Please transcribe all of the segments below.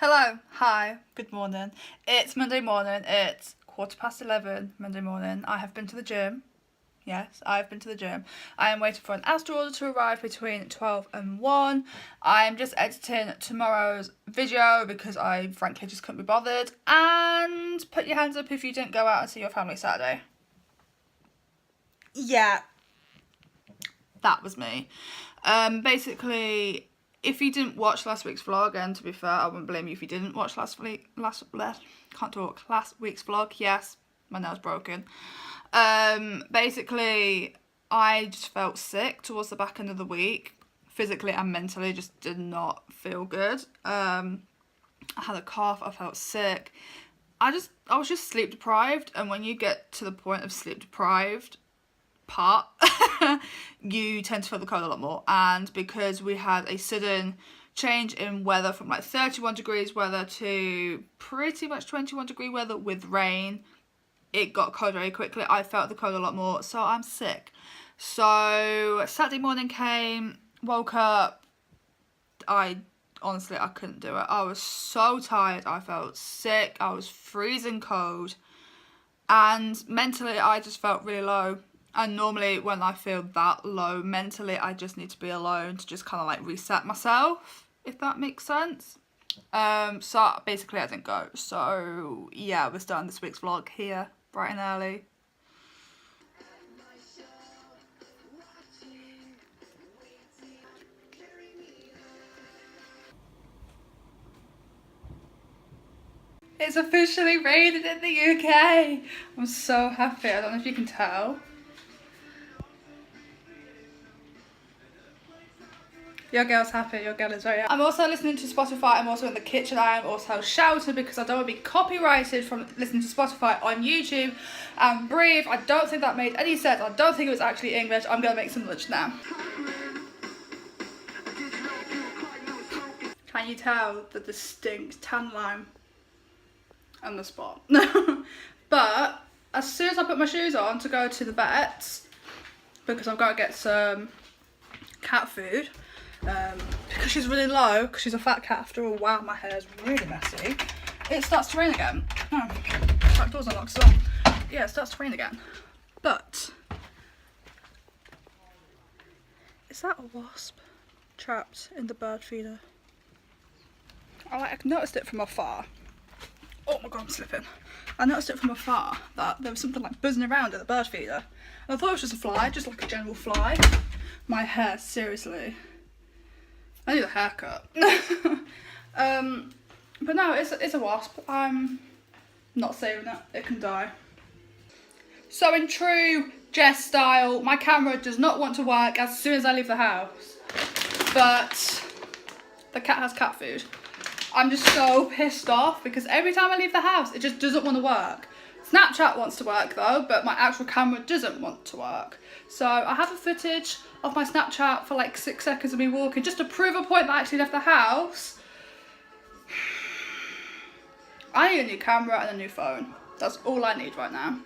Hello, hi, good morning. It's Monday morning, it's 11:15 Monday morning. I have been to the gym. Yes, I've been to the gym. I am waiting for an Asda order to arrive between 12 and 1. I am just editing tomorrow's video because I frankly just couldn't be bothered. And put your hands up if you didn't go out and see your family Saturday. Yeah, that was me. Basically, if you didn't watch last week's vlog, and to be fair, I wouldn't blame you if you didn't watch last week's vlog. Yes, my nail's broken. Basically, I just felt sick towards the back end of the week. Physically and mentally, just did not feel good. I had a cough, I felt sick. I was just sleep deprived, and when you get to the point of sleep deprived part, you tend to feel the cold a lot more. And because we had a sudden change in weather from like 31 degrees weather to pretty much 21 degree weather with rain, it got cold very quickly. I felt the cold a lot more, so I'm sick. So Saturday morning came, woke up, honestly I couldn't do it. I was so tired, I felt sick, I was freezing cold, and mentally I just felt really low. And normally when I feel that low mentally, I just need to be alone to just kind of like reset myself, if that makes sense. So basically I didn't go. So yeah, we're starting this week's vlog here, bright and early. It's officially raining in the UK. I'm so happy. I don't know if you can tell. Your girl's happy, your girl is very happy. I'm also listening to Spotify, I'm also in the kitchen, I am also shouting because I don't want to be copyrighted from listening to Spotify on YouTube. And breathe, I don't think that made any sense, I don't think it was actually English. I'm going to make some lunch now. Can you tell the distinct tan line on the spot? But as soon as I put my shoes on to go to the vets, because I've got to get some cat food, because she's really low, because she's a fat cat after all. Wow, my hair's really messy. It starts to rain again. Oh, back door's unlocked as well. Yeah, it starts to rain again. But is that a wasp trapped in the bird feeder? I noticed it from afar. Oh my god, I'm slipping. I noticed it from afar that there was something like buzzing around in the bird feeder. And I thought it was just a fly, just like a general fly. My hair, seriously. I need a haircut. But no, it's a wasp. I'm not saving it. It can die. So in true Jess style, my camera does not want to work as soon as I leave the house. But the cat has cat food. I'm just so pissed off because every time I leave the house, it just doesn't want to work. Snapchat wants to work though, but my actual camera doesn't want to work. So I have a footage of my Snapchat for like 6 seconds of me walking just to prove a point that I actually left the house. I need a new camera and a new phone. That's all I need right now.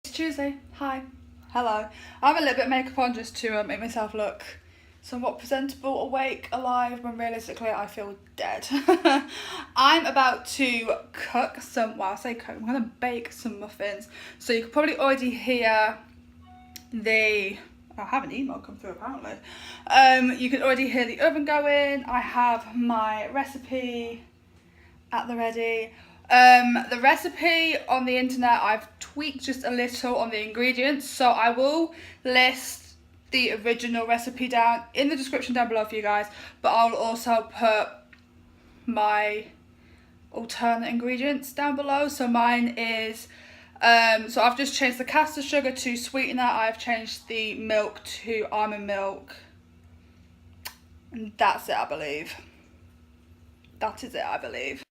It's Tuesday. Hi. Hello. I have a little bit of makeup on just to make myself look somewhat presentable, awake, alive, when realistically I feel dead. I'm about to cook some, well I say cook, I'm going to bake some muffins. So you can probably already hear I have an email come through apparently. You can already hear the oven going. I have my recipe at the ready. The recipe on the internet, I've tweaked just a little on the ingredients, so I will list the original recipe down in the description down below for you guys, but I'll also put my alternate ingredients down below. So mine is, so I've just changed the caster sugar to sweetener, I've changed the milk to almond milk, and that's it I believe. That is it I believe.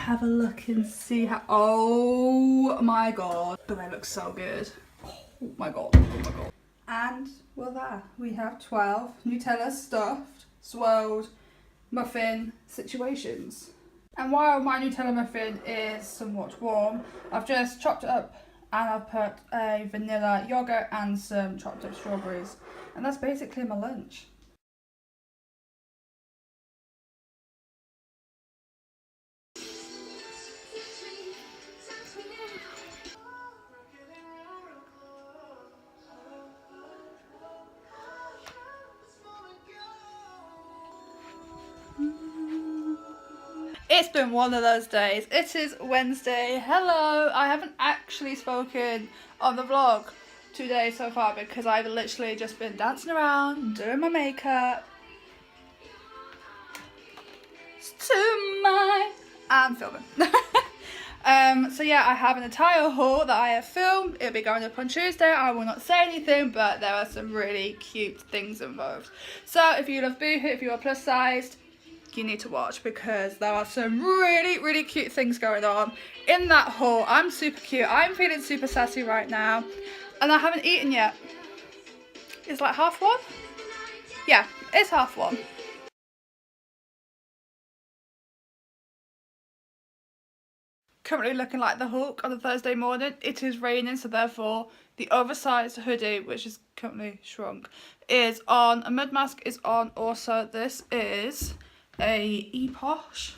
have a look and see how, oh my god, but they look so good. Oh my god, oh my god. And well, there we have 12 Nutella stuffed, swirled muffin situations. And while my Nutella muffin is somewhat warm, I've just chopped it up and I've put a vanilla yogurt and some chopped up strawberries. And that's basically my lunch. It's been one of those days. It is Wednesday. Hello. I haven't actually spoken on the vlog today so far because I've literally just been dancing around, doing my makeup. And filming. So yeah, I have an entire haul that I have filmed. It'll be going up on Tuesday. I will not say anything, but there are some really cute things involved. So if you love boohoo, if you are plus sized, you need to watch because there are some really cute things going on in that haul. I'm super cute. I'm feeling super sassy right now, and I haven't eaten yet. It's like 1:30. Yeah, it's 1:30. Currently looking like the Hulk on a Thursday morning. It is raining, so therefore the oversized hoodie, which is currently shrunk, is on. A mud mask is on. Also, this is a Epoch.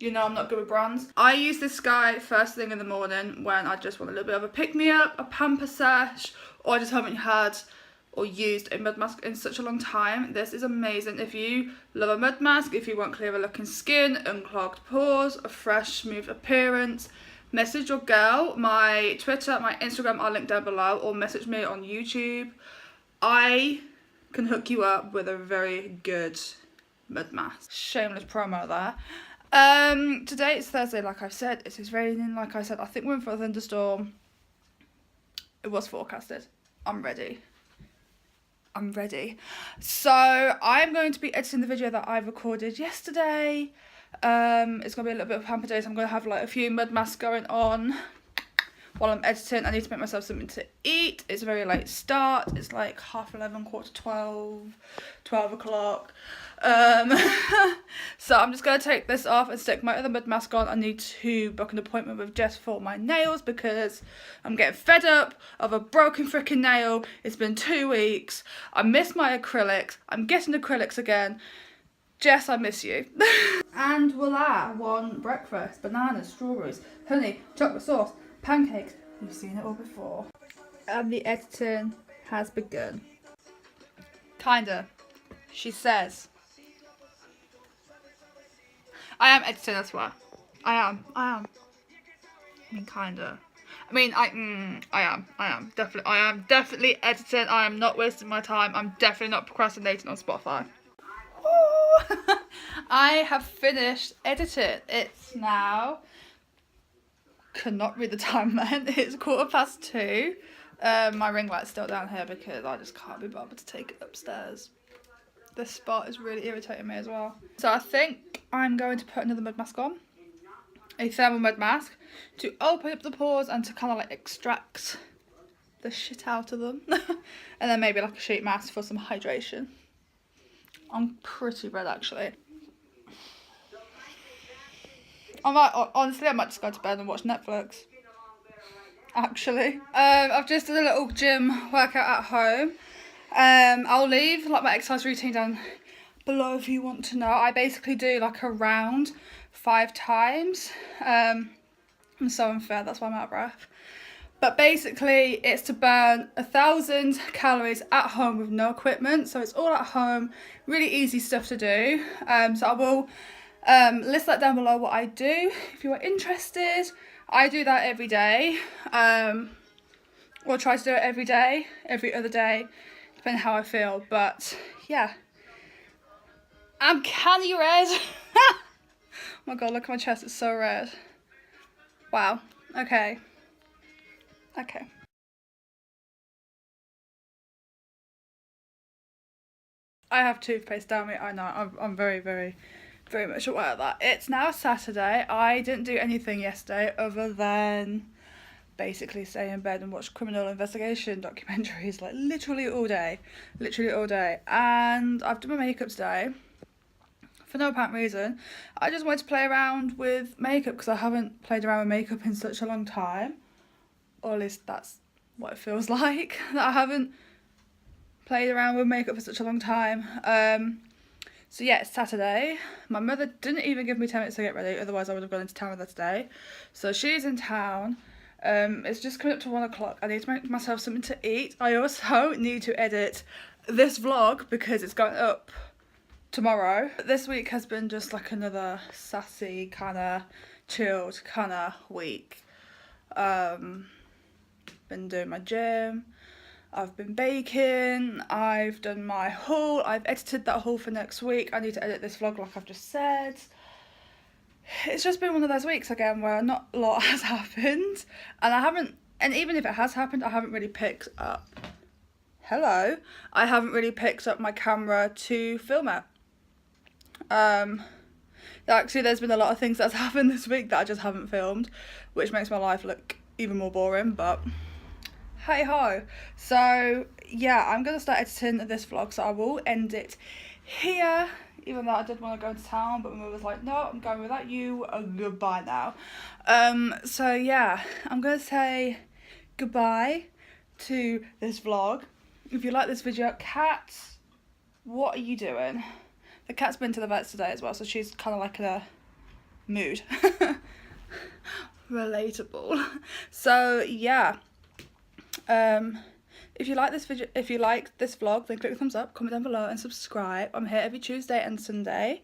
You know I'm not good with brands. I use this guy first thing in the morning when I just want a little bit of a pick-me-up, a pamper sesh, or I just haven't had or used a mud mask in such a long time. This is amazing. If you love a mud mask, if you want clearer looking skin, unclogged pores, a fresh smooth appearance, message your girl. My Twitter, my Instagram are linked down below, or message me on YouTube. I can hook you up with a very good mud mask. Shameless promo there. Today it's Thursday, like I've said. It is raining, like I said. I think we're in for a thunderstorm. It was forecasted. I'm ready. So I'm going to be editing the video that I recorded yesterday. It's gonna be a little bit of pamper days. I'm gonna have like a few mud masks going on while I'm editing. I need to make myself something to eat. It's a very late start. It's like 11:30, 12:15, 12 o'clock. So I'm just going to take this off and stick my other mud mask on. I need to book an appointment with Jess for my nails because I'm getting fed up of a broken freaking nail. It's been 2 weeks. I miss my acrylics. I'm getting acrylics again. Jess, I miss you. And voila, one breakfast. Bananas, strawberries, honey, chocolate sauce, pancakes. You've seen it all before. And the editing has begun. Kinda. She says. I am editing, I swear. I am. I mean, kinda. I am definitely editing. I am not wasting my time. I'm definitely not procrastinating on Spotify. I have finished editing. It's now, cannot read the time then, it's 2:15. My ring light's still down here because I just can't be bothered to take it upstairs. This spot is really irritating me as well. So I think I'm going to put another mud mask on. A thermal mud mask to open up the pores and to kind of like extract the shit out of them. And then maybe like a sheet mask for some hydration. I'm pretty red actually. Honestly, I might just go to bed and watch Netflix. Actually. I've just done a little gym workout at home. I'll leave like my exercise routine down below if you want to know. I basically do like a round 5 times. I'm so unfair, that's why I'm out of breath. But basically it's to burn 1,000 calories at home with no equipment. So it's all at home, really easy stuff to do. So I will list that down below what I do if you are interested. I do that every day. Or try to do it every day, every other day, depending how I feel. But yeah, I'm candy red. Oh my god, look at my chest, it's so red. Wow, okay. I have toothpaste down me, I know, I'm very very much aware of that. It's now Saturday. I didn't do anything yesterday other than basically stay in bed and watch criminal investigation documentaries like literally all day. And I've done my makeup today for no apparent reason. I just wanted to play around with makeup because I haven't played around with makeup in such a long time, or at least that's what it feels like, that I haven't played around with makeup for such a long time. So yeah, it's Saturday. My mother didn't even give me 10 minutes to get ready, otherwise I would have gone into town with her today. So she's in town. It's just coming up to 1 o'clock. I need to make myself something to eat. I also need to edit this vlog because it's going up tomorrow. This week has been just like another sassy, kind of chilled kind of week. Been doing my gym. I've been baking, I've done my haul, I've edited that haul for next week. I need to edit this vlog like I've just said. It's just been one of those weeks again where not a lot has happened, and even if it has happened, I haven't really picked up, I haven't really picked up my camera to film it. Actually there's been a lot of things that's happened this week that I just haven't filmed, which makes my life look even more boring, but hey ho. So yeah, I'm gonna start editing this vlog, so I will end it here, even though I did want to go to town, but my mum was like, no, I'm going without you, goodbye now. So yeah, I'm gonna say goodbye to this vlog. If you like this video, cat, what are you doing? The cat's been to the vets today as well, so she's kind of like in a mood. Relatable. So yeah, if you like this video, if you like this vlog, then click the thumbs up, comment down below and subscribe. I'm here every Tuesday and Sunday,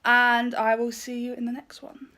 and I will see you in the next one.